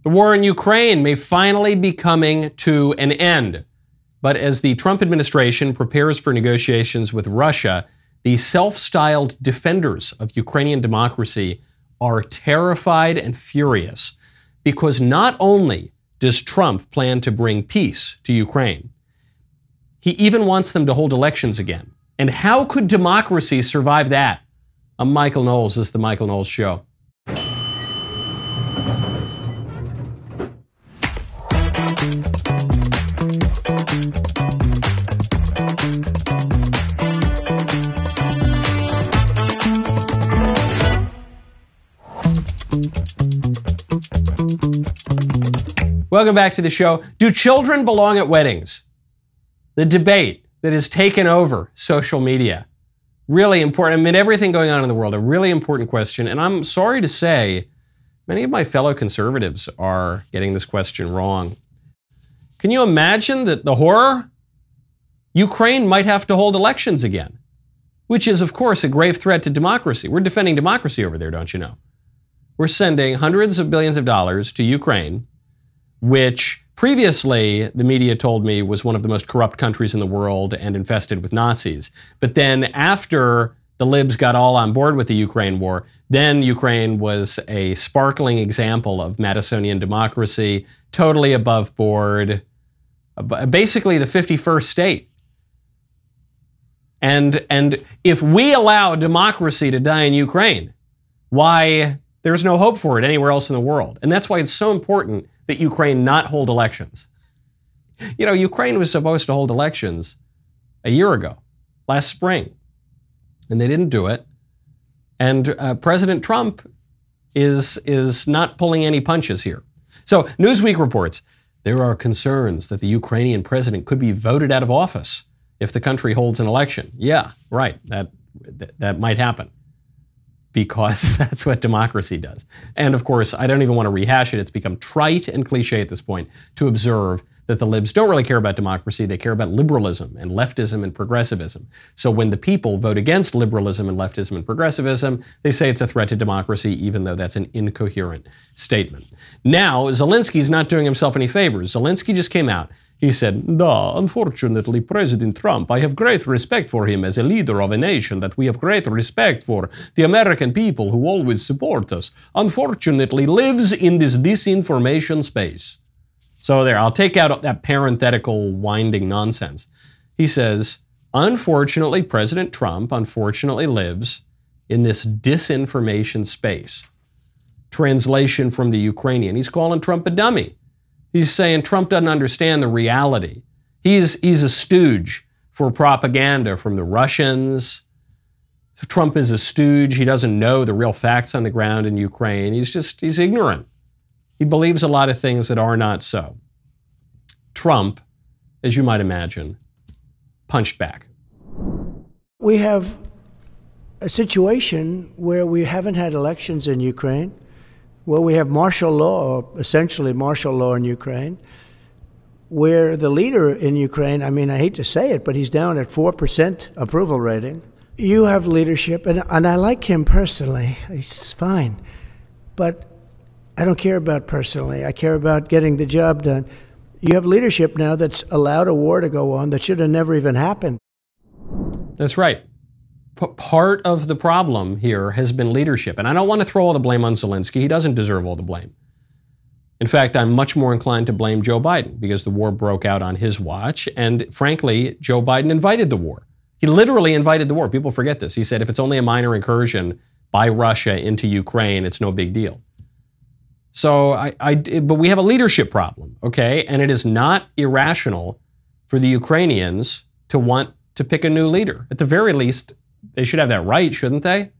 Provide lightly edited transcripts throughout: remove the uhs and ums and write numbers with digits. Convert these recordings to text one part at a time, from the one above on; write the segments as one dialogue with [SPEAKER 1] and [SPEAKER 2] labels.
[SPEAKER 1] The war in Ukraine may finally be coming to an end. But as the Trump administration prepares for negotiations with Russia, the self-styled defenders of Ukrainian democracy are terrified and furious because not only does Trump plan to bring peace to Ukraine, he even wants them to hold elections again. And how could democracy survive that? I'm Michael Knowles. This is The Michael Knowles Show. Welcome back to the show. Do children belong at weddings? The debate that has taken over social media. Really important. Amid everything going on in the world, a really important question. And I'm sorry to say, many of my fellow conservatives are getting this question wrong. Can you imagine the horror? Ukraine might have to hold elections again, which is, of course, a grave threat to democracy. We're defending democracy over there, don't you know? We're sending hundreds of billions of dollars to Ukraine, which previously the media told me was one of the most corrupt countries in the world and infested with Nazis. But then after the libs got all on board with the Ukraine war, then Ukraine was a sparkling example of Madisonian democracy, totally above board, basically the 51st state. And if we allow democracy to die in Ukraine, why there's no hope for it anywhere else in the world. And that's why it's so important that Ukraine not hold elections. You know, Ukraine was supposed to hold elections a year ago, last spring, and they didn't do it. And President Trump is not pulling any punches here. So Newsweek reports, there are concerns that the Ukrainian president could be voted out of office if the country holds an election. Yeah, right, that might happen, because that's what democracy does. And of course, I don't even want to rehash it. It's become trite and cliche at this point to observe that the libs don't really care about democracy. They care about liberalism and leftism and progressivism. So when the people vote against liberalism and leftism and progressivism, they say it's a threat to democracy, even though that's an incoherent statement. Now, Zelensky's not doing himself any favors. Zelensky just came out. He said, unfortunately, President Trump, I have great respect for him as a leader of a nation, that we have great respect for the American people who always support us, unfortunately lives in this disinformation space. So there, I'll take out that parenthetical winding nonsense. He says, unfortunately, President Trump, unfortunately, lives in this disinformation space. Translation from the Ukrainian. He's calling Trump a dummy. He's saying Trump doesn't understand the reality. He's a stooge for propaganda from the Russians. Trump is a stooge. He doesn't know the real facts on the ground in Ukraine. He's ignorant. He believes a lot of things that are not so. Trump, as you might imagine, punched back.
[SPEAKER 2] We have a situation where we haven't had elections in Ukraine, where we have martial law, or essentially martial law in Ukraine, where the leader in Ukraine, I mean, I hate to say it, but he's down at 4% approval rating. You have leadership, and I like him personally. He's fine. But I don't care about personally. I care about getting the job done. You have leadership now that's allowed a war to go on that should have never even happened.
[SPEAKER 1] That's right. Part of the problem here has been leadership. And I don't want to throw all the blame on Zelensky. He doesn't deserve all the blame. In fact, I'm much more inclined to blame Joe Biden because the war broke out on his watch. And frankly, Joe Biden invited the war. He literally invited the war. People forget this. He said, if it's only a minor incursion by Russia into Ukraine, it's no big deal. So, but we have a leadership problem, okay? And it is not irrational for the Ukrainians to want to pick a new leader. At the very least, they should have that right, shouldn't they?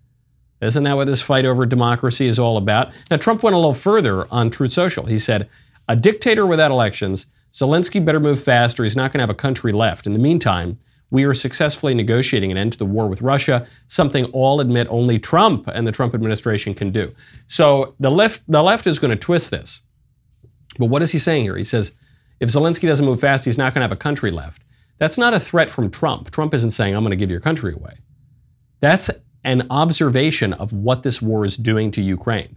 [SPEAKER 1] Isn't that what this fight over democracy is all about? Now, Trump went a little further on Truth Social. He said, a dictator without elections, Zelensky better move fast or he's not going to have a country left. In the meantime, we are successfully negotiating an end to the war with Russia, something all admit only Trump and the Trump administration can do. So the left is going to twist this. But what is he saying here? He says, if Zelensky doesn't move fast, he's not going to have a country left. That's not a threat from Trump. Trump isn't saying, I'm going to give your country away. That's an observation of what this war is doing to Ukraine.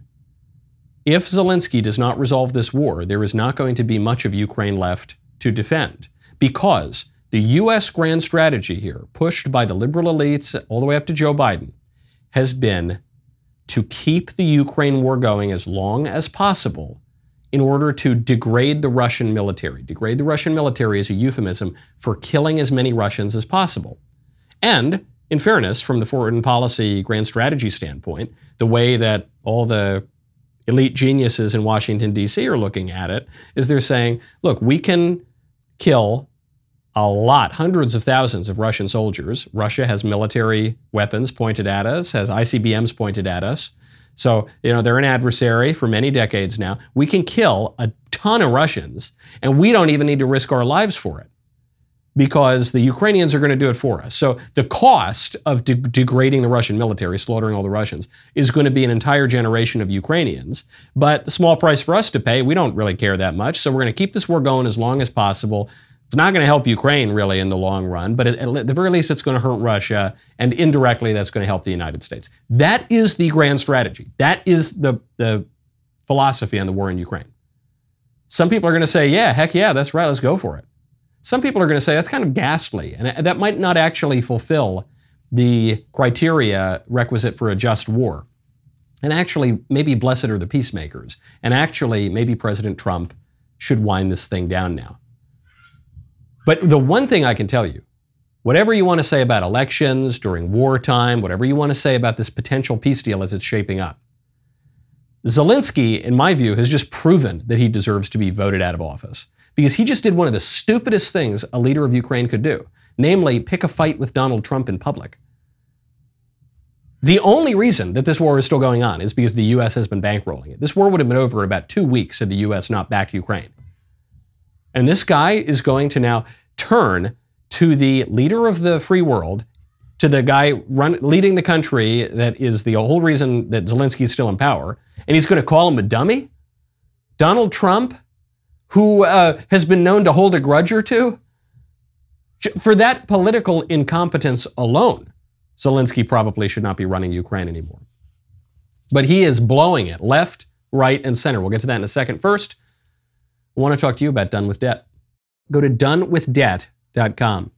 [SPEAKER 1] If Zelensky does not resolve this war, there is not going to be much of Ukraine left to defend, because the U.S. grand strategy here, pushed by the liberal elites all the way up to Joe Biden, has been to keep the Ukraine war going as long as possible in order to degrade the Russian military. Degrade the Russian military is a euphemism for killing as many Russians as possible. And, in fairness, from the foreign policy grand strategy standpoint, the way that all the elite geniuses in Washington, D.C. are looking at it is they're saying, look, we can kill a lot, hundreds of thousands of Russian soldiers. Russia has military weapons pointed at us, has ICBMs pointed at us. So, they're an adversary for many decades now. We can kill a ton of Russians, and we don't even need to risk our lives for it, because the Ukrainians are going to do it for us. So the cost of degrading the Russian military, slaughtering all the Russians, is going to be an entire generation of Ukrainians. But the small price for us to pay, we don't really care that much. So we're going to keep this war going as long as possible. It's not going to help Ukraine really in the long run, but at the very least it's going to hurt Russia, and indirectly that's going to help the United States. That is the grand strategy. That is the philosophy on the war in Ukraine. Some people are going to say, yeah, heck yeah, that's right, let's go for it. Some people are going to say that's kind of ghastly, and that might not actually fulfill the criteria requisite for a just war. And actually, maybe blessed are the peacemakers. And actually, maybe President Trump should wind this thing down now. But the one thing I can tell you, whatever you want to say about elections during wartime, whatever you want to say about this potential peace deal as it's shaping up, Zelensky, in my view, has just proven that he deserves to be voted out of office. Because he just did one of the stupidest things a leader of Ukraine could do, namely pick a fight with Donald Trump in public. The only reason that this war is still going on is because the U.S. has been bankrolling it. This war would have been over in about 2 weeks had the U.S. not backed Ukraine. And this guy is going to now turn to the leader of the free world, to the guy leading the country that is the whole reason that Zelensky is still in power, and he's going to call him a dummy? Donald Trump, who has been known to hold a grudge or two? For that political incompetence alone, Zelensky probably should not be running Ukraine anymore. But he is blowing it left, right, and center. We'll get to that in a second. First, I want to talk to you about Done with Debt. Go to donewithdebt.com.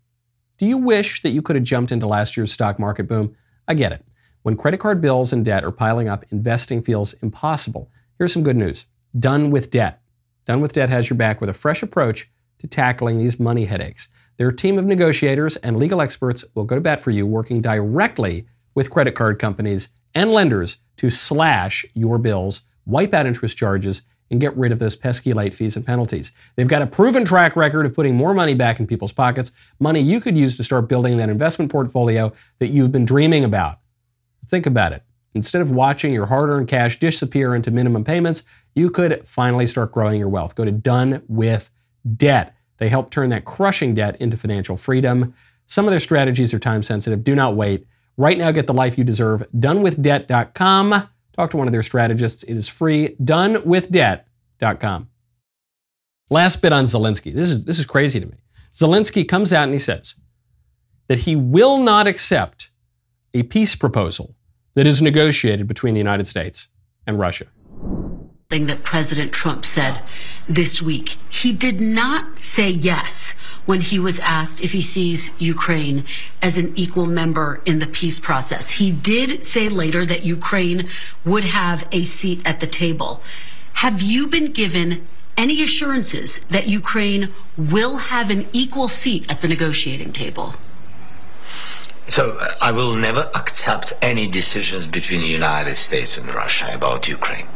[SPEAKER 1] Do you wish that you could have jumped into last year's stock market boom? I get it. When credit card bills and debt are piling up, investing feels impossible. Here's some good news. Done with Debt. Done with Debt has your back with a fresh approach to tackling these money headaches. Their team of negotiators and legal experts will go to bat for you, working directly with credit card companies and lenders to slash your bills, wipe out interest charges, and get rid of those pesky late fees and penalties. They've got a proven track record of putting more money back in people's pockets, money you could use to start building that investment portfolio that you've been dreaming about. Think about it. Instead of watching your hard-earned cash disappear into minimum payments, you could finally start growing your wealth. Go to Done with Debt. They help turn that crushing debt into financial freedom. Some of their strategies are time-sensitive. Do not wait. Right now, get the life you deserve. donewithdebt.com. Talk to one of their strategists. It is free. donewithdebt.com. Last bit on Zelensky. This is crazy to me. Zelensky comes out and he says that he will not accept a peace proposal that is negotiated between the United States and Russia.
[SPEAKER 3] Thing that President Trump said this week. He did not say yes when he was asked if he sees Ukraine as an equal member in the peace process. He did say later that Ukraine would have a seat at the table. Have you been given any assurances that Ukraine will have an equal seat at the negotiating table?
[SPEAKER 4] So I will never accept any decisions between the United States and Russia about Ukraine.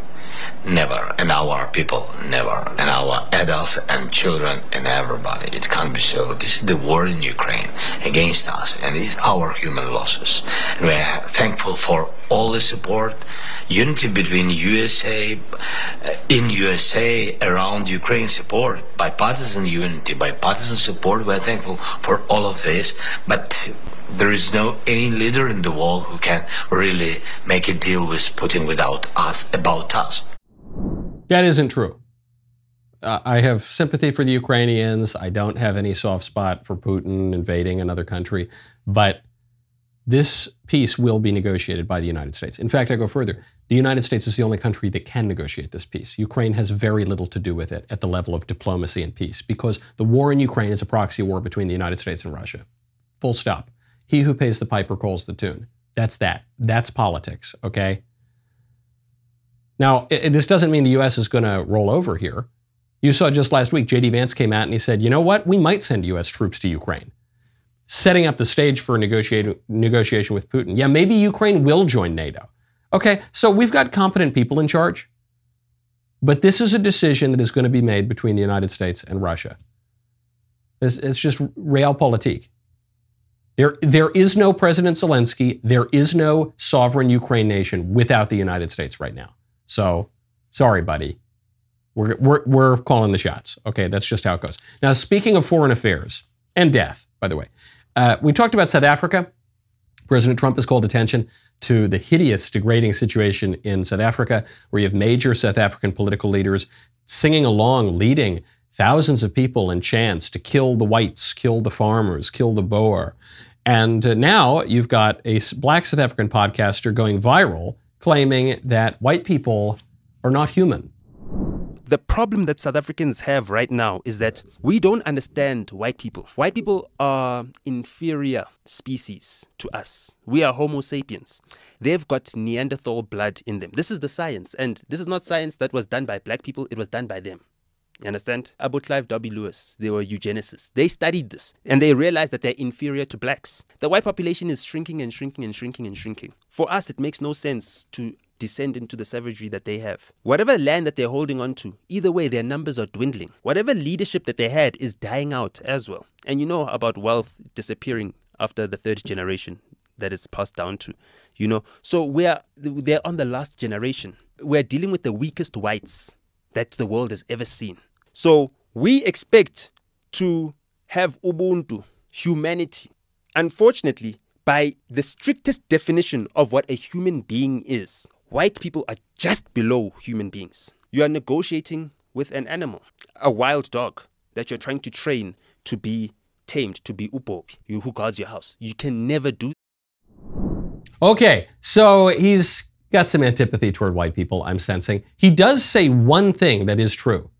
[SPEAKER 4] Never. And our people, never. And our adults and children and everybody. It can't be so. This is the war in Ukraine against us, and it's our human losses. And we are thankful for all the support, unity between USA, in USA, around Ukraine support, bipartisan unity, bipartisan support. We're thankful for all of this, but there is no any leader in the world who can really make a deal with Putin without us, about us.
[SPEAKER 1] That isn't true. I have sympathy for the Ukrainians. I don't have any soft spot for Putin invading another country. But this peace will be negotiated by the United States. In fact, I go further. The United States is the only country that can negotiate this peace. Ukraine has very little to do with it at the level of diplomacy and peace, because the war in Ukraine is a proxy war between the United States and Russia. Full stop. He who pays the piper calls the tune. That's that. That's politics, okay? Now, this doesn't mean the U.S. is going to roll over here. You saw just last week, J.D. Vance came out and he said, you know what? We might send U.S. troops to Ukraine, setting up the stage for a negotiation with Putin. Yeah, maybe Ukraine will join NATO. Okay, so we've got competent people in charge, but this is a decision that is going to be made between the United States and Russia. It's just realpolitik. There is no President Zelensky. There is no sovereign Ukraine nation without the United States right now. So, sorry, buddy. We're calling the shots. Okay, that's just how it goes. Now, speaking of foreign affairs and death, by the way, we talked about South Africa. President Trump has called attention to the hideous, degrading situation in South Africa, where you have major South African political leaders singing along, leading thousands of people in chants to kill the whites, kill the farmers, kill the Boer. And now you've got a black South African podcaster going viral claiming that white people are not human.
[SPEAKER 5] The problem that South Africans have right now is that we don't understand white people. White people are inferior species to us. We are Homo sapiens. They've got Neanderthal blood in them. This is the science. And this is not science that was done by black people. It was done by them. You understand? Abu Clive W. Lewis, they were eugenicists. They studied this and they realized that they're inferior to blacks. The white population is shrinking and shrinking and shrinking and shrinking. For us, it makes no sense to descend into the savagery that they have. Whatever land that they're holding on to, either way, their numbers are dwindling. Whatever leadership that they had is dying out as well. And you know about wealth disappearing after the third generation that it's passed down to, you know. So they're on the last generation. We're dealing with the weakest whites that the world has ever seen. So we expect to have Ubuntu, humanity. Unfortunately, by the strictest definition of what a human being is, white people are just below human beings. You are negotiating with an animal, a wild dog that you're trying to train to be tamed, to be ubobi, you who guards your house. You can never do.
[SPEAKER 1] Okay, so he's got some antipathy toward white people, I'm sensing. He does say one thing that is true.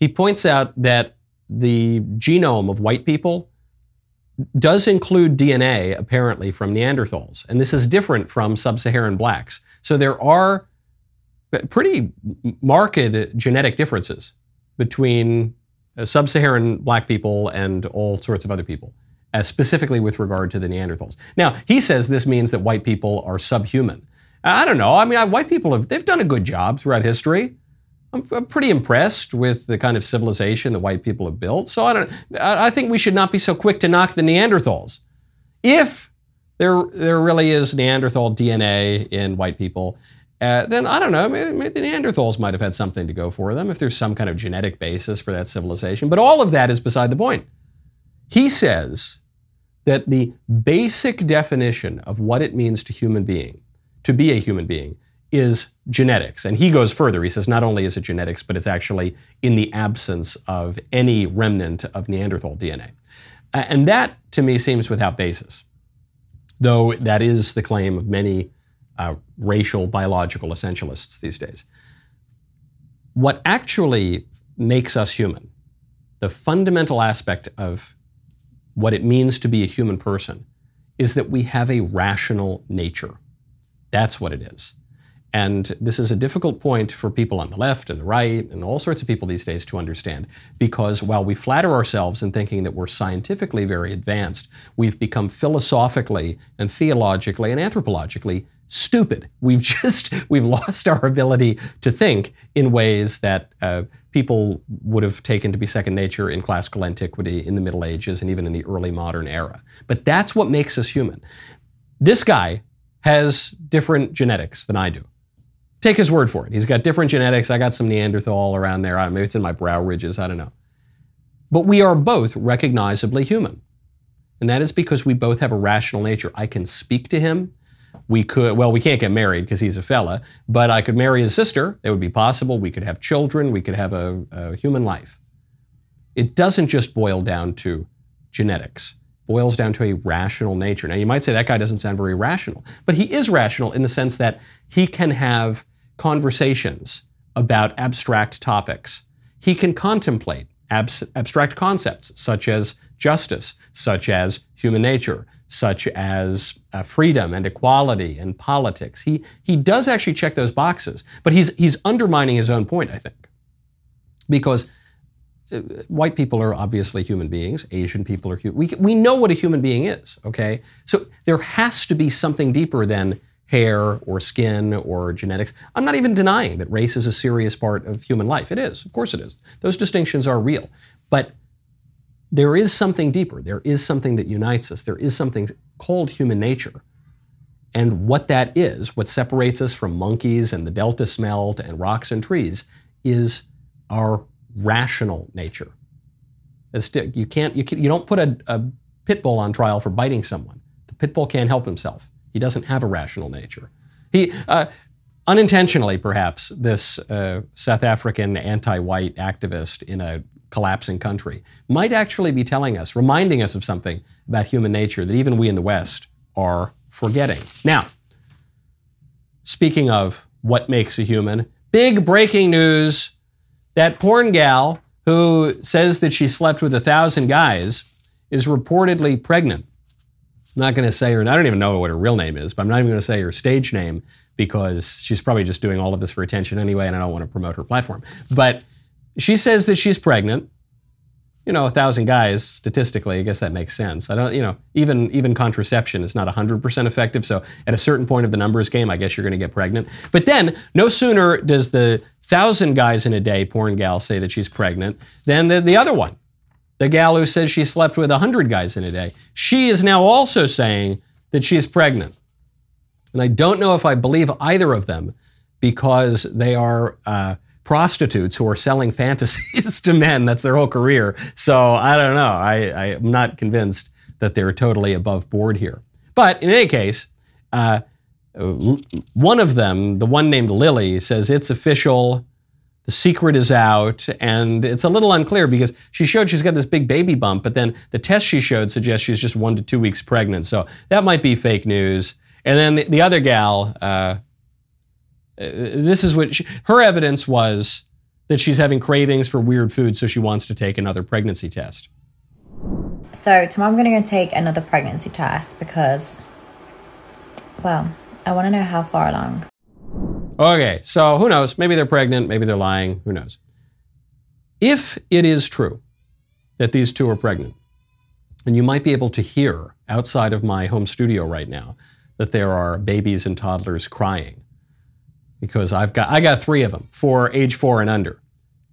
[SPEAKER 1] He points out that the genome of white people does include DNA, apparently, from Neanderthals. And this is different from sub-Saharan blacks. So there are pretty marked genetic differences between sub-Saharan black people and all sorts of other people, specifically with regard to the Neanderthals. Now, he says this means that white people are subhuman. I don't know. I mean, white people they've done a good job throughout history. I'm pretty impressed with the kind of civilization that white people have built. So I think we should not be so quick to knock the Neanderthals. If there really is Neanderthal DNA in white people, then I don't know, maybe the Neanderthals might have had something to go for them if there's some kind of genetic basis for that civilization. But all of that is beside the point. He says that the basic definition of what it means to be a human being, is genetics. And he goes further. He says not only is it genetics, but it's actually in the absence of any remnant of Neanderthal DNA. And that, to me, seems without basis, though that is the claim of many racial biological essentialists these days. What actually makes us human, the fundamental aspect of what it means to be a human person, is that we have a rational nature. That's what it is. And this is a difficult point for people on the left and the right and all sorts of people these days to understand, because while we flatter ourselves in thinking that we're scientifically very advanced, we've become philosophically and theologically and anthropologically stupid. We've lost our ability to think in ways that people would have taken to be second nature in classical antiquity, in the Middle Ages, and even in the early modern era. But that's what makes us human. This guy has different genetics than I do. Take his word for it. He's got different genetics. I got some Neanderthal around there. Maybe it's in my brow ridges. I don't know. But we are both recognizably human. And that is because we both have a rational nature. I can speak to him. We can't get married because he's a fella, but I could marry his sister. That would be possible. We could have children. We could have a human life. It doesn't just boil down to genetics. boils down to a rational nature. Now, you might say that guy doesn't sound very rational, but he is rational in the sense that he can have conversations about abstract topics. He can contemplate abstract concepts such as justice, such as human nature, such as freedom and equality and politics. He does actually check those boxes, but he's undermining his own point, I think, because white people are obviously human beings. Asian people are human. We know what a human being is, okay? So there has to be something deeper than hair or skin or genetics. I'm not even denying that race is a serious part of human life. It is, of course it is. Those distinctions are real. But there is something deeper. There is something that unites us. There is something called human nature. And what that is, what separates us from monkeys and the Delta smelt and rocks and trees, is our rational nature. You don't put a pit bull on trial for biting someone. The pit bull can't help himself. He doesn't have a rational nature. He, unintentionally perhaps, this South African anti-white activist in a collapsing country might actually be telling us, reminding us of something about human nature that even we in the West are forgetting. Now, speaking of what makes a human, big breaking news. That porn gal who says that she slept with 1,000 guys is reportedly pregnant. I'm not going to say her, and I don't even know what her real name is, but I'm not even going to say her stage name because she's probably just doing all of this for attention anyway, and I don't want to promote her platform. But she says that she's pregnant. 1,000 guys, statistically, I guess that makes sense. I don't, even contraception is not 100% effective, so at a certain point of the numbers game, I guess you're going to get pregnant. But then, no sooner does the 1,000 guys in a day porn gal say that she's pregnant than the other one, the gal who says she slept with 100 guys in a day. She is now also saying that she's pregnant. And I don't know if I believe either of them because they are prostitutes who are selling fantasies to men. That's their whole career. So I don't know. I'm not convinced that they're totally above board here. But in any case, one of them, the one named Lily, says it's official, the secret is out, and it's a little unclear because she showed she's got this big baby bump, but then the test she showed suggests she's just 1 to 2 weeks pregnant. So that might be fake news. And then the other gal, this is what her evidence was, that she's having cravings for weird food, so she wants to take another pregnancy test.
[SPEAKER 6] So tomorrow I'm going to go take another pregnancy test because, well, I want to know how far along.
[SPEAKER 1] Okay, so who knows? Maybe they're pregnant, maybe they're lying, who knows? If it is true that these two are pregnant, and you might be able to hear outside of my home studio right now that there are babies and toddlers crying, because I got 3 of them for age 4 and under.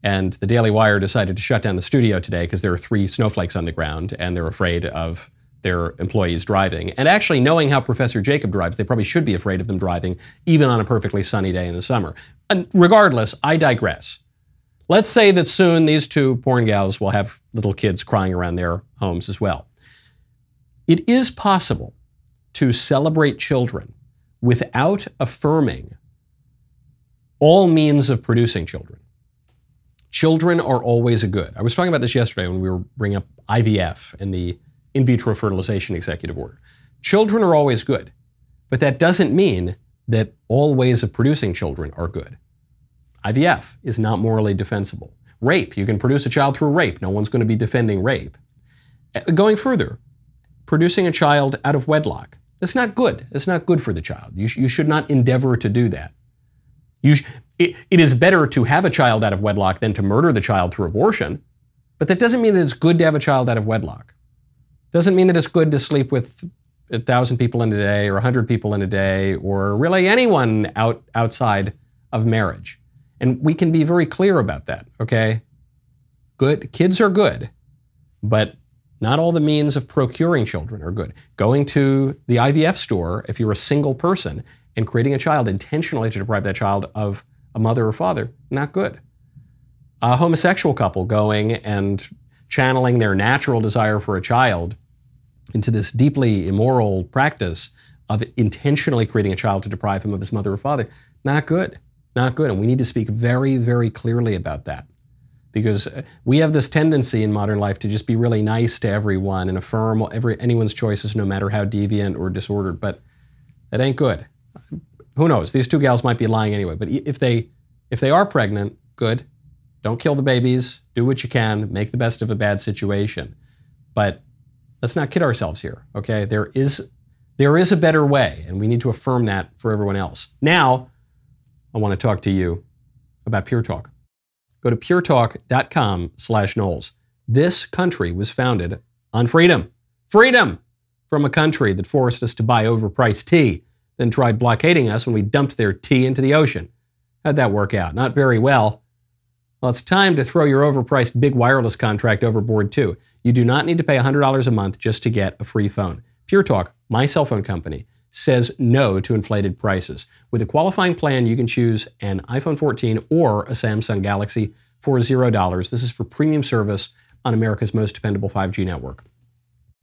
[SPEAKER 1] And the Daily Wire decided to shut down the studio today because there are 3 snowflakes on the ground and they're afraid of their employees driving. And actually, knowing how Professor Jacob drives, they probably should be afraid of them driving even on a perfectly sunny day in the summer. And regardless, I digress. Let's say that soon these 2 porn gals will have little kids crying around their homes as well. It is possible to celebrate children without affirming all means of producing children. Children are always a good. I was talking about this yesterday when we were bringing up IVF and the in vitro fertilization executive order. Children are always good, but that doesn't mean that all ways of producing children are good. IVF is not morally defensible. Rape, you can produce a child through rape. No one's going to be defending rape. Going further, producing a child out of wedlock. That's not good. It's not good for the child. You should not endeavor to do that. It is better to have a child out of wedlock than to murder the child through abortion, but that doesn't mean that it's good to have a child out of wedlock. Doesn't mean that it's good to sleep with 1,000 people in a day or 100 people in a day or really anyone outside of marriage. And we can be very clear about that, okay? Good, kids are good, but not all the means of procuring children are good. Going to the IVF store, if you're a single person, and creating a child intentionally to deprive that child of a mother or father, not good. A homosexual couple going and channeling their natural desire for a child into this deeply immoral practice of intentionally creating a child to deprive him of his mother or father, not good, not good. And we need to speak very, very clearly about that. because we have this tendency in modern life to just be really nice to everyone and affirm anyone's choices, no matter how deviant or disordered. But that ain't good. Who knows? These two gals might be lying anyway. But if they are pregnant, good. Don't kill the babies. Do what you can. Make the best of a bad situation. But let's not kid ourselves here, okay? There is a better way, and we need to affirm that for everyone else. Now, I want to talk to you about Pure Talk. Go to puretalk.com/Knowles. This country was founded on freedom. Freedom from a country that forced us to buy overpriced tea, then tried blockading us when we dumped their tea into the ocean. How'd that work out? Not very well. Well, it's time to throw your overpriced big wireless contract overboard too. You do not need to pay $100 a month just to get a free phone. Pure Talk, my cell phone company, says no to inflated prices. With a qualifying plan, you can choose an iPhone 14 or a Samsung Galaxy for $0. This is for premium service on America's most dependable 5G network.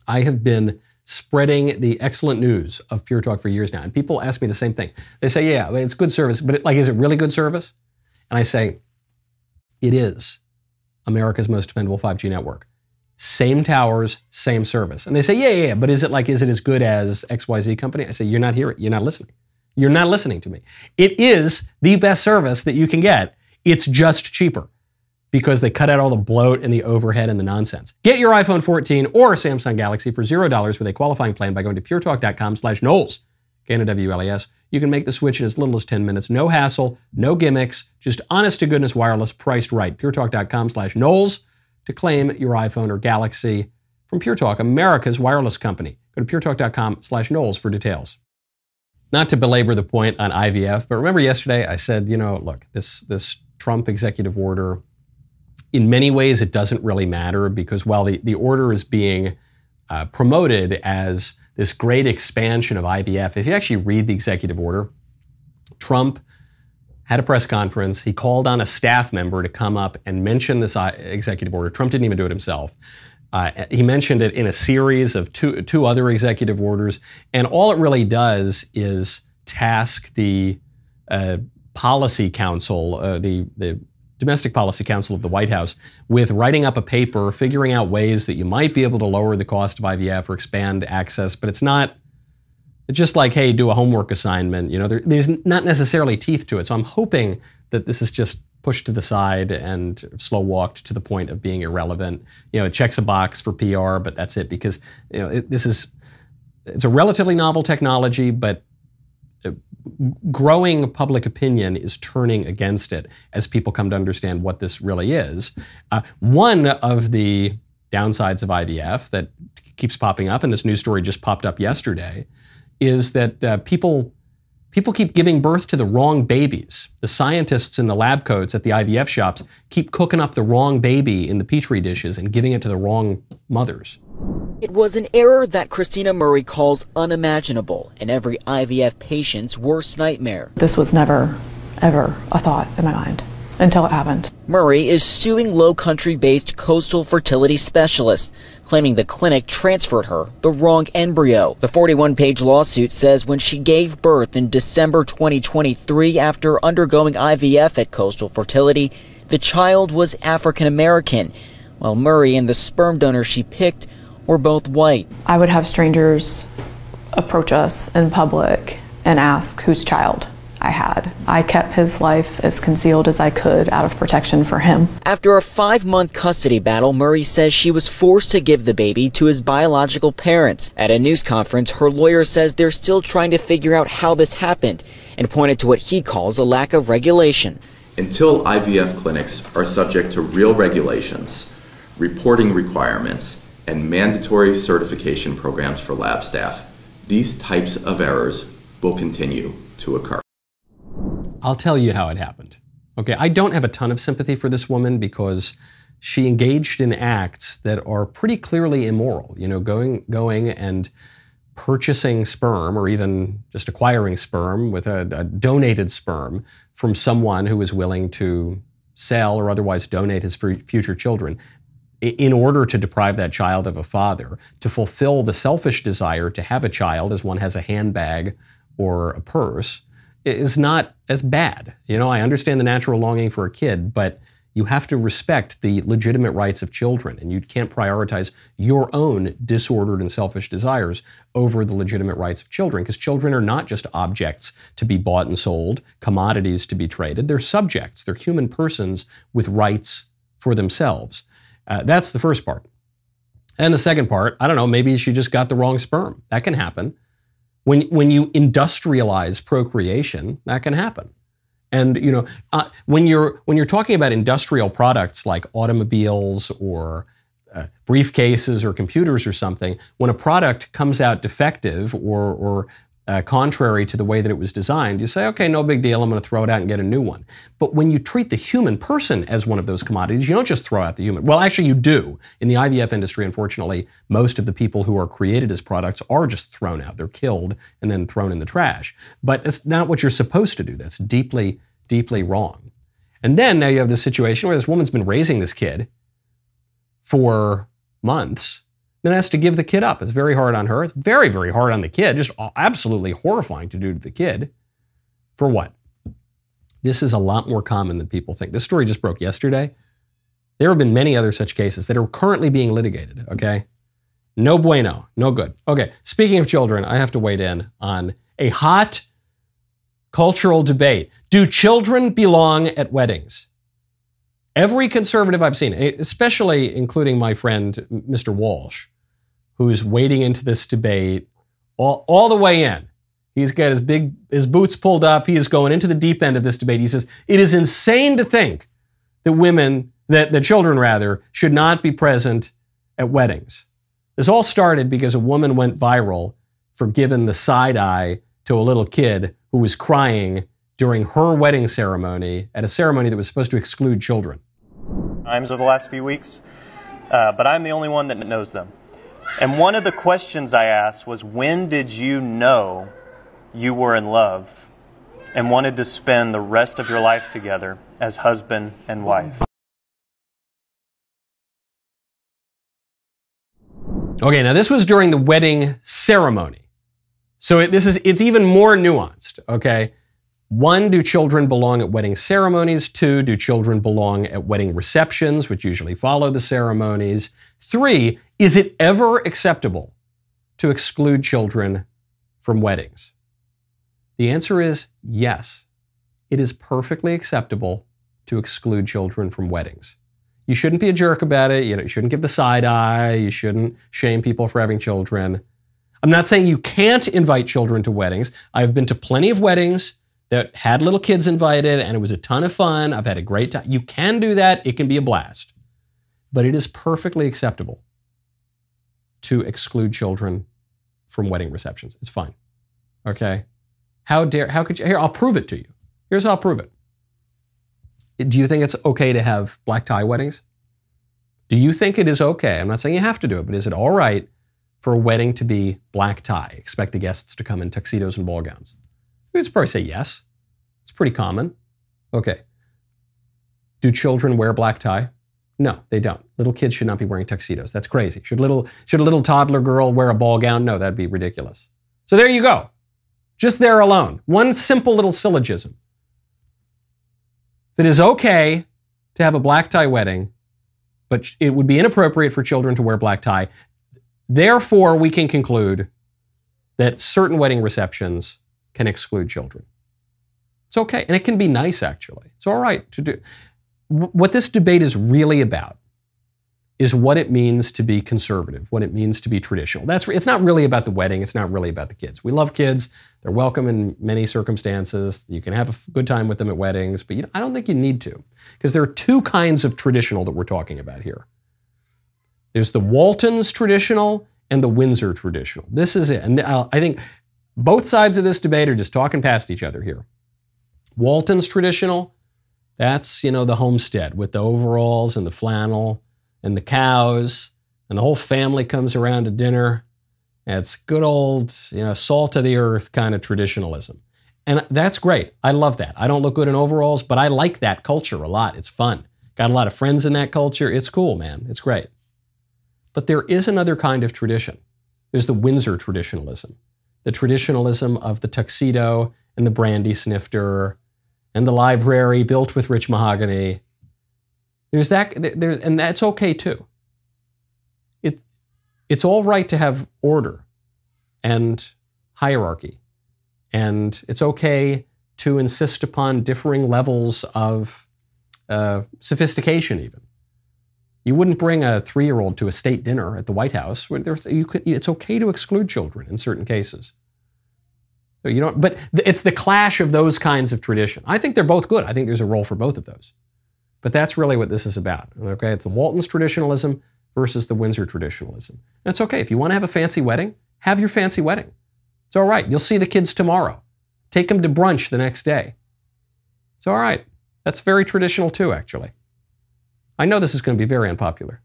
[SPEAKER 1] I have been spreading the excellent news of Pure Talk for years now, and people ask me the same thing. They say, yeah, it's good service, but is it really good service? And I say, it is America's most dependable 5G network. Same towers, same service. And they say, yeah, but is it as good as XYZ company? I say, you're not hearing, you're not listening. You're not listening to me. It is the best service that you can get. It's just cheaper because they cut out all the bloat and the overhead and the nonsense. Get your iPhone 14 or Samsung Galaxy for $0 with a qualifying plan by going to puretalk.com/Knowles. K-N-O-W-L-E-S. You can make the switch in as little as 10 minutes. No hassle, no gimmicks, just honest to goodness wireless priced right. puretalk.com/Knowles to claim your iPhone or Galaxy from Pure Talk, America's wireless company. Go to puretalk.com/Knowles for details. Not to belabor the point on IVF, but remember yesterday I said, look, this Trump executive order, in many ways it doesn't really matter because while the order is being promoted as this great expansion of IVF, if you actually read the executive order, Trump had a press conference. He called on a staff member to come up and mention this executive order. Trump didn't even do it himself. He mentioned it in a series of two other executive orders. And all it really does is task the policy council, the Domestic Policy Council of the White House, with writing up a paper, figuring out ways that you might be able to lower the cost of IVF or expand access. But it's just like, hey, do a homework assignment. There's not necessarily teeth to it. So I'm hoping that this is just pushed to the side and slow walked to the point of being irrelevant. It checks a box for PR, but that's it because it's a relatively novel technology, but growing public opinion is turning against it as people come to understand what this really is. One of the downsides of IVF that keeps popping up, and this news story just popped up yesterday, is that people keep giving birth to the wrong babies. The scientists in the lab coats at the IVF shops keep cooking up the wrong baby in the Petri dishes and giving it to the wrong mothers.
[SPEAKER 7] It was an error that Christina Murray calls unimaginable and every IVF patient's worst nightmare.
[SPEAKER 8] This was never, ever a thought in my mind until it happened.
[SPEAKER 7] Murray is suing Low Country-based Coastal Fertility Specialists, claiming the clinic transferred her the wrong embryo. The 41-page lawsuit says when she gave birth in December 2023 after undergoing IVF at Coastal Fertility, the child was African American, while Murray and the sperm donor she picked were both white.
[SPEAKER 8] I would have strangers approach us in public and ask whose child I had. I kept his life as concealed as I could out of protection for him.
[SPEAKER 7] After a 5-month custody battle, Murray says she was forced to give the baby to his biological parents. At a news conference, her lawyer says they're still trying to figure out how this happened and pointed to what he calls a lack of regulation.
[SPEAKER 9] Until IVF clinics are subject to real regulations, reporting requirements, and mandatory certification programs for lab staff, these types of errors will continue to occur.
[SPEAKER 1] I'll tell you how it happened. Okay, I don't have a ton of sympathy for this woman because she engaged in acts that are pretty clearly immoral. Going and purchasing sperm or even just acquiring sperm with a donated sperm from someone who is willing to sell or otherwise donate his future children in order to deprive that child of a father, to fulfill the selfish desire to have a child as one has a handbag or a purse, is not as bad. I understand the natural longing for a kid, but You have to respect the legitimate rights of children, and you can't prioritize your own disordered and selfish desires over the legitimate rights of children, because children are not just objects to be bought and sold, commodities to be traded. They're subjects. They're human persons with rights for themselves. That's the first part. And the second part, I don't know, maybe she just got the wrong sperm. That can happen. When you industrialize procreation, that can happen. And when you're talking about industrial products like automobiles or briefcases or computers or something, when a product comes out defective or contrary to the way that it was designed, you say, okay, no big deal, I'm going to throw it out and get a new one. But when you treat the human person as one of those commodities, you don't just throw out the human. Well, actually you do. In the IVF industry, unfortunately, most of the people who are created as products are just thrown out. They're killed and then thrown in the trash. But it's not what you're supposed to do. That's deeply, deeply wrong. And then now you have this situation where this woman's been raising this kid for months, then has to give the kid up. It's very hard on her. It's very, very hard on the kid. Just absolutely horrifying to do to the kid. For what? This is a lot more common than people think. This story just broke yesterday. There have been many other such cases that are currently being litigated, okay? No bueno, no good. Okay, speaking of children, I have to weigh in on a hot cultural debate. Do children belong at weddings? Every conservative I've seen, especially including my friend, Mr. Walsh, who's wading into this debate all the way in. He's got his boots pulled up. He is going into the deep end of this debate. He says, it is insane to think that the children rather, should not be present at weddings. This all started because a woman went viral for giving the side eye to a little kid who was crying during her wedding ceremony at a ceremony that was supposed to exclude children.
[SPEAKER 10] Times over the last few weeks, but I'm the only one that knows them. And one of the questions I asked was, when did you know you were in love and wanted to spend the rest of your life together as husband and wife?
[SPEAKER 1] Okay, now this was during the wedding ceremony. So it's even more nuanced, okay? 1, do children belong at wedding ceremonies? 2, do children belong at wedding receptions, which usually follow the ceremonies? 3, is it ever acceptable to exclude children from weddings? The answer is yes. It is perfectly acceptable to exclude children from weddings. You shouldn't be a jerk about it. You shouldn't give the side eye. You shouldn't shame people for having children. I'm not saying you can't invite children to weddings. I've been to plenty of weddings that had little kids invited, and it was a ton of fun. I've had a great time. You can do that. It can be a blast. But it is perfectly acceptable to exclude children from wedding receptions. It's fine. Okay? How could you? Here, I'll prove it to you. Here's how I'll prove it. Do you think it's okay to have black tie weddings? Do you think it is okay? I'm not saying you have to do it, but is it all right for a wedding to be black tie? Expect the guests to come in tuxedos and ball gowns. You'd probably say yes. It's pretty common. Okay. Do children wear black tie? No, they don't. Little kids should not be wearing tuxedos. That's crazy. Should a little toddler girl wear a ball gown? No, that'd be ridiculous. So there you go. Just there alone. One simple little syllogism. If it is okay to have a black tie wedding, but it would be inappropriate for children to wear black tie, therefore we can conclude that certain wedding receptions can exclude children. It's okay, and it can be nice, actually. It's all right to do. What this debate is really about is what it means to be conservative, what it means to be traditional. It's not really about the wedding. It's not really about the kids. We love kids. They're welcome in many circumstances. You can have a good time with them at weddings, but I don't think you need to, because there are 2 kinds of traditional that we're talking about here. There's the Waltons traditional and the Windsor traditional. This is it. And I think both sides of this debate are just talking past each other here. Walton's traditional, that's, the homestead with the overalls and the flannel and the cows, and the whole family comes around to dinner. And it's good old, salt of the earth kind of traditionalism. And that's great. I love that. I don't look good in overalls, but I like that culture a lot. It's fun. Got a lot of friends in that culture. It's cool, man. It's great. But there is another kind of tradition. There's the Windsor traditionalism. The traditionalism of the tuxedo and the brandy snifter and the library built with rich mahogany. There's that, and that's okay too. It's all right to have order and hierarchy, and it's okay to insist upon differing levels of sophistication even. You wouldn't bring a 3-year-old to a state dinner at the White House. It's okay to exclude children in certain cases. So but it's the clash of those kinds of tradition. I think they're both good. I think there's a role for both of those. But that's really what this is about. Okay, it's the Walton's traditionalism versus the Windsor traditionalism. And it's okay. If you want to have a fancy wedding, have your fancy wedding. It's all right. You'll see the kids tomorrow. Take them to brunch the next day. It's all right. That's very traditional too, actually. I know this is going to be very unpopular,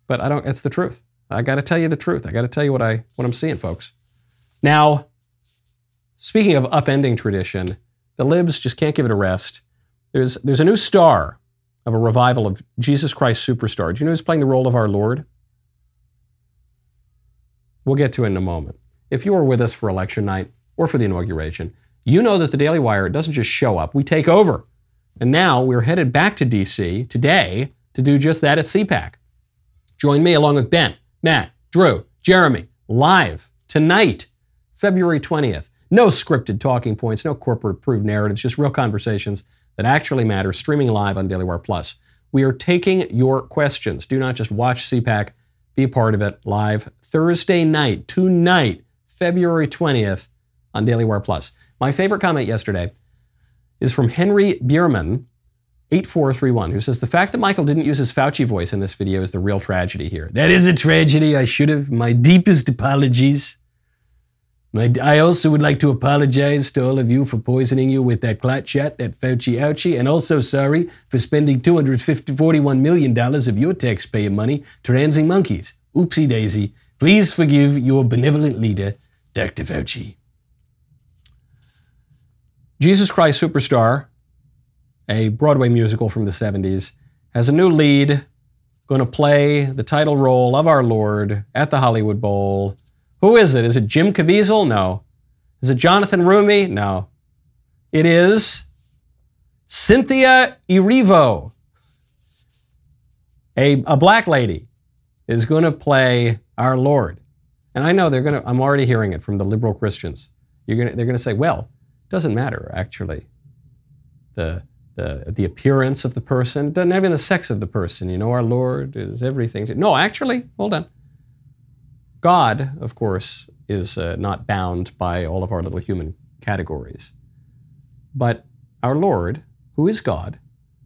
[SPEAKER 1] but it's the truth. I got to tell you the truth. I got to tell you what I'm seeing, folks. Now, speaking of upending tradition, the libs just can't give it a rest. There's a new star of a revival of Jesus Christ Superstar. Do you know who's playing the role of our Lord? We'll get to it in a moment. If you were with us for election night or for the inauguration, you know that the Daily Wire doesn't just show up, we take over. And now we're headed back to D.C. today to do just that at CPAC. Join me along with Ben, Matt, Drew, Jeremy, live tonight, February 20th. No scripted talking points, no corporate-approved narratives, just real conversations that actually matter, streaming live on Daily Wire Plus. We are taking your questions. Do not just watch CPAC, be a part of it live Thursday night, tonight, February 20th on Daily Wire Plus. My favorite comment yesterday is from Henry Bierman, 8431, who says, the fact that Michael didn't use his Fauci voice in this video is the real tragedy here. That is a tragedy. I should have. My deepest apologies. I also would like to apologize to all of you for poisoning you with that clot shot, that Fauci ouchie, and also sorry for spending $241 million of your taxpayer money transing monkeys. Oopsie daisy. Please forgive your benevolent leader, Dr. Fauci. Jesus Christ Superstar, a Broadway musical from the 70s, has a new lead, going to play the title role of our Lord at the Hollywood Bowl. Who is it? Is it Jim Caviezel? No. Is it Jonathan Rumi? No. It is Cynthia Erivo. A black lady is going to play our Lord. And I know I'm already hearing it from the liberal Christians. They're going to say, well, it doesn't matter, actually. The appearance of the person, doesn't even the sex of the person. You know, our Lord is everything. No, actually, hold on. God, of course, is not bound by all of our little human categories. But our Lord, who is God,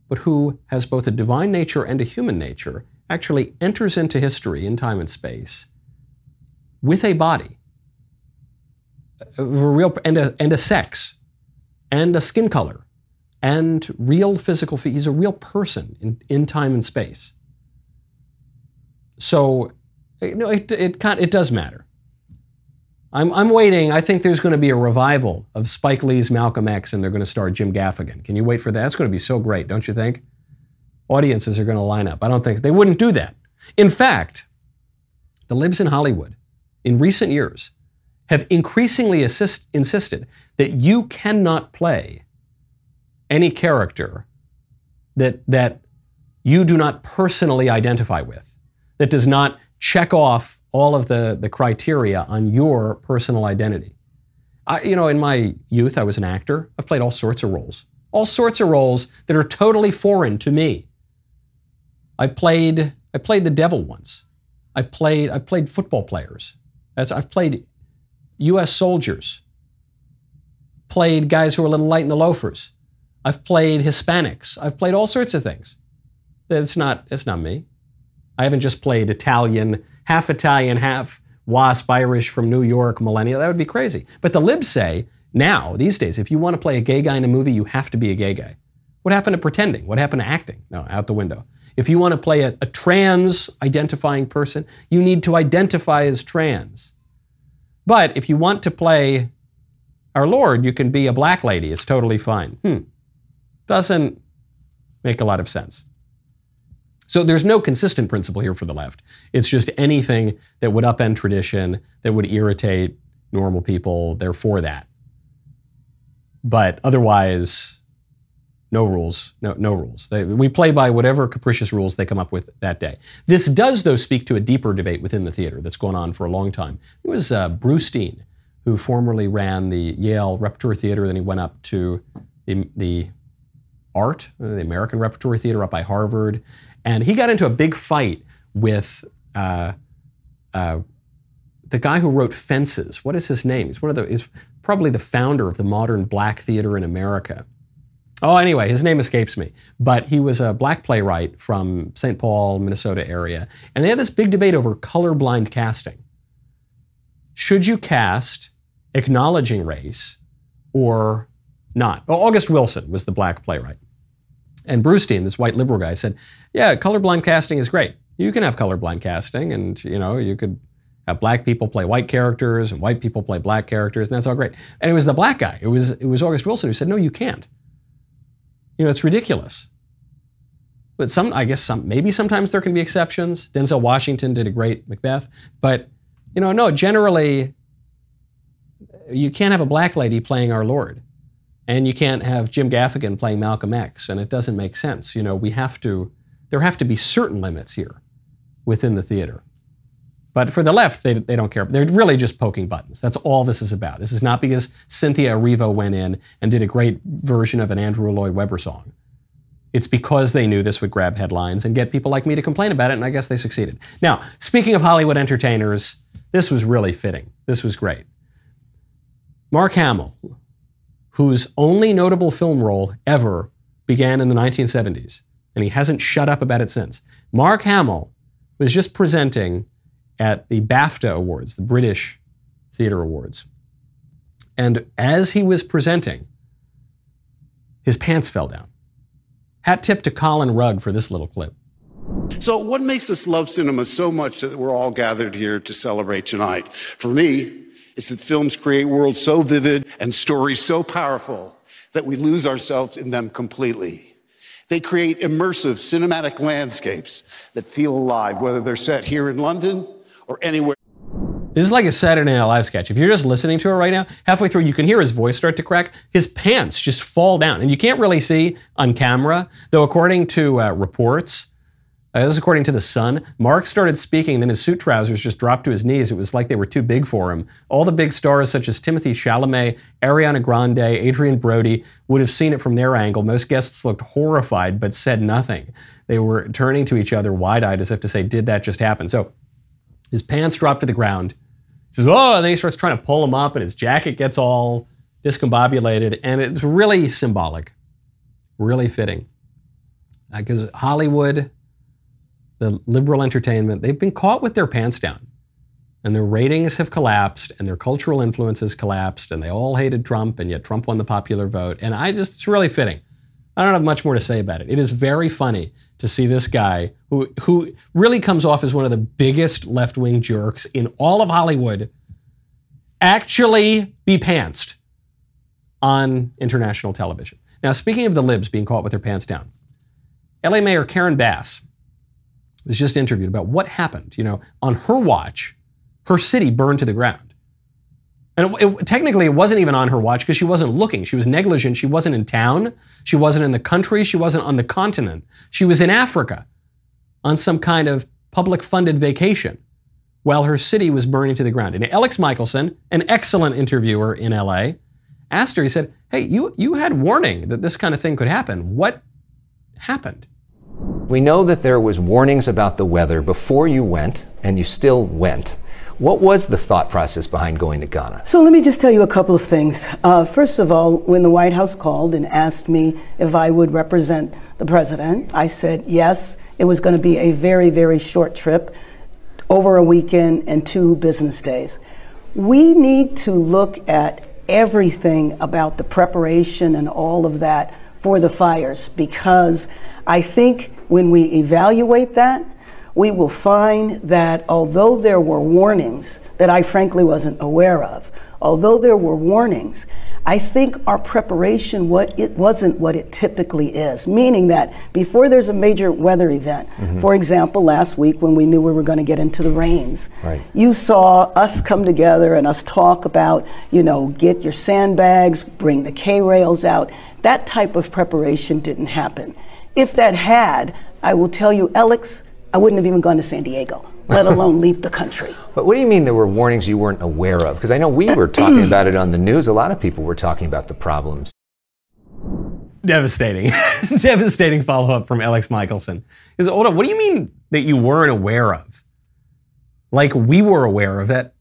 [SPEAKER 1] but who has both a divine nature and a human nature, actually enters into history in time and space with a body, and a sex, and a skin color, and real physical features. He's a real person in time and space. So, it does matter. I'm waiting. I think there's going to be a revival of Spike Lee's Malcolm X, and they're going to star Jim Gaffigan. Can you wait for that? That's going to be so great, don't you think? Audiences are going to line up. I don't think they wouldn't do that. In fact, the libs in Hollywood in recent years have increasingly insisted that you cannot play any character that you do not personally identify with, that does not check off all of the criteria on your personal identity. In my youth, I was an actor. I've played all sorts of roles that are totally foreign to me. I played the devil once. I played football players. I've played U.S. soldiers. Played guys who are a little light in the loafers. I've played Hispanics. I've played all sorts of things. It's not me. I haven't just played Italian, half WASP, Irish from New York, millennial. That would be crazy. But the libs say, now, these days, if you want to play a gay guy in a movie, you have to be a gay guy. What happened to pretending? What happened to acting? No, out the window. If you want to play a trans-identifying person, you need to identify as trans. But if you want to play our Lord, you can be a black lady. It's totally fine. Doesn't make a lot of sense. So there's no consistent principle here for the left. It's just anything that would upend tradition, that would irritate normal people, they're for that. But otherwise, no rules, no rules. We play by whatever capricious rules they come up with that day. This does, though, speak to a deeper debate within the theater that's gone on for a long time. It was Bruce Dean, who formerly ran the Yale Repertory Theater, then he went up to the American Repertory Theater up by Harvard, and he got into a big fight with the guy who wrote Fences. What is his name? He's probably the founder of the modern black theater in America. Oh, anyway, his name escapes me. But he was a black playwright from St. Paul, Minnesota area. And they had this big debate over colorblind casting. Should you cast acknowledging race or not? Well, August Wilson was the black playwright. And Bruce Dean, this white liberal guy, said, yeah, colorblind casting is great. You can have colorblind casting, and you could have black people play white characters and white people play black characters, and that's all great. And it was the black guy. It was August Wilson who said, no, you can't. It's ridiculous. But maybe sometimes there can be exceptions. Denzel Washington did a great Macbeth. But, no, generally, you can't have a black lady playing our Lord. And you can't have Jim Gaffigan playing Malcolm X. And it doesn't make sense. There have to be certain limits here within the theater. But for the left, they don't care. They're really just poking buttons. That's all this is about. This is not because Cynthia Erivo went in and did a great version of an Andrew Lloyd Webber song. It's because they knew this would grab headlines and get people like me to complain about it, and I guess they succeeded. Now, speaking of Hollywood entertainers, this was really fitting. This was great. Mark Hamill, whose only notable film role ever began in the 1970s, and he hasn't shut up about it since. Mark Hamill was just presenting at the BAFTA Awards, the British Theatre Awards. And as he was presenting, his pants fell down. Hat tip to Colin Rugg for this little clip.
[SPEAKER 11] So what makes us love cinema so much that we're all gathered here to celebrate tonight? For me, it's that films create worlds so vivid and stories so powerful that we lose ourselves in them completely. They create immersive cinematic landscapes that feel alive, whether they're set here in London or anywhere.
[SPEAKER 1] This is like a Saturday Night Live sketch. If you're just listening to it right now, halfway through you can hear his voice start to crack. His pants just fall down. And you can't really see on camera, though according to reports, this is according to The Sun, Mark started speaking and then his suit trousers just dropped to his knees. It was like they were too big for him. All the big stars such as Timothée Chalamet, Ariana Grande, Adrian Brody would have seen it from their angle. Most guests looked horrified but said nothing. They were turning to each other wide-eyed as if to say, did that just happen? So his pants drop to the ground. He says, oh, and then he starts trying to pull them up and his jacket gets all discombobulated. And it's really symbolic, really fitting. Because Hollywood, the liberal entertainment, they've been caught with their pants down. And their ratings have collapsed and their cultural influences collapsed and they all hated Trump and yet Trump won the popular vote. And it's really fitting. I don't have much more to say about it. It is very funny to see this guy who really comes off as one of the biggest left-wing jerks in all of Hollywood actually be pantsed on international television. Now, speaking of the libs being caught with their pants down, LA Mayor Karen Bass was just interviewed about what happened. On her watch, her city burned to the ground. And technically, it wasn't even on her watch because she wasn't looking. She was negligent. She wasn't in town. She wasn't in the country. She wasn't on the continent. She was in Africa on some kind of public-funded vacation while her city was burning to the ground. And Elex Michelson, an excellent interviewer in LA, asked her, he said, hey, you had warning that this kind of thing could happen. What happened?
[SPEAKER 12] We know that there was warnings about the weather before you went, and you still went. What was the thought process behind going to Ghana?
[SPEAKER 13] So let me just tell you a couple of things. First of all, when the White House called and asked me if I would represent the president, I said yes. It was going to be a very, very short trip, over a weekend and 2 business days. We need to look at everything about the preparation and all of that for the fires, because I think when we evaluate that, we will find that although there were warnings that I frankly wasn't aware of, although there were warnings, I think our preparation wasn't what it typically is, meaning that before there's a major weather event, for example, last week when we knew we were going to get into the rains, you saw us come together and us talk about, get your sandbags, bring the K-rails out. That type of preparation didn't happen. If that had, I will tell you, Elex, I wouldn't have even gone to San Diego, let alone leave the country.
[SPEAKER 12] But what do you mean there were warnings you weren't aware of? Because I know we were talking about it on the news. A lot of people were talking about the problems.
[SPEAKER 1] Devastating. Devastating follow-up from Elex Michelson. Hold on, what do you mean that you weren't aware of? Like we were aware of it.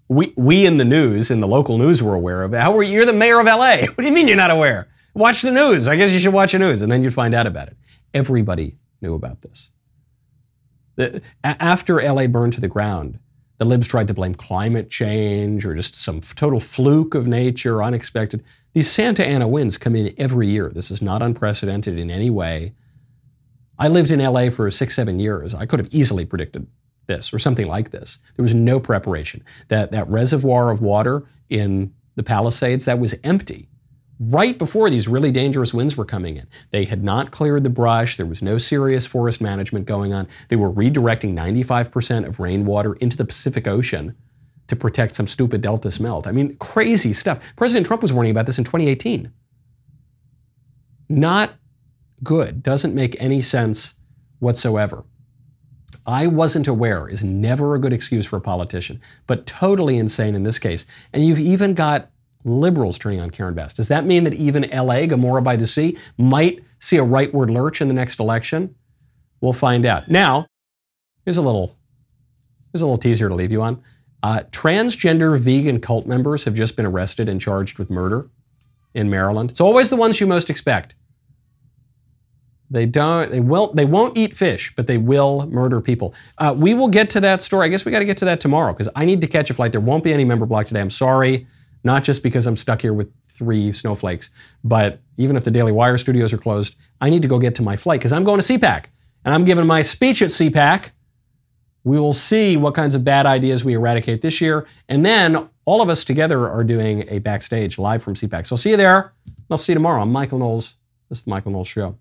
[SPEAKER 1] We in the news, in the local news, were aware of it. How were you? You're the mayor of LA. What do you mean you're not aware? Watch the news. I guess you should watch the news, and then you'd find out about it. Everybody knew about this. After LA burned to the ground, the libs tried to blame climate change or just some total fluke of nature, unexpected. These Santa Ana winds come in every year. This is not unprecedented in any way. I lived in LA for 6-7 years. I could have easily predicted this or something like this. There was no preparation. That reservoir of water in the Palisades, that was empty right before these really dangerous winds were coming in. They had not cleared the brush. There was no serious forest management going on. They were redirecting 95% of rainwater into the Pacific Ocean to protect some stupid delta smelt. I mean, crazy stuff. President Trump was warning about this in 2018. Not good. Doesn't make any sense whatsoever. I wasn't aware is never a good excuse for a politician, but totally insane in this case. And you've even got liberals turning on Karen Bass. Does that mean that even LA, Gomorrah by the Sea, might see a rightward lurch in the next election? We'll find out. Now, here's a little teaser to leave you on. Transgender vegan cult members have just been arrested and charged with murder in Maryland. It's always the ones you most expect. They won't eat fish, but they will murder people. We will get to that story. I guess we got to get to that tomorrow because I need to catch a flight. There won't be any member block today. I'm sorry, not just because I'm stuck here with 3 snowflakes, but even if the Daily Wire studios are closed, I need to go get to my flight because I'm going to CPAC and I'm giving my speech at CPAC. We will see what kinds of bad ideas we eradicate this year. And then all of us together are doing a backstage live from CPAC. So I'll see you there. I'll see you tomorrow. I'm Michael Knowles. This is the Michael Knowles Show.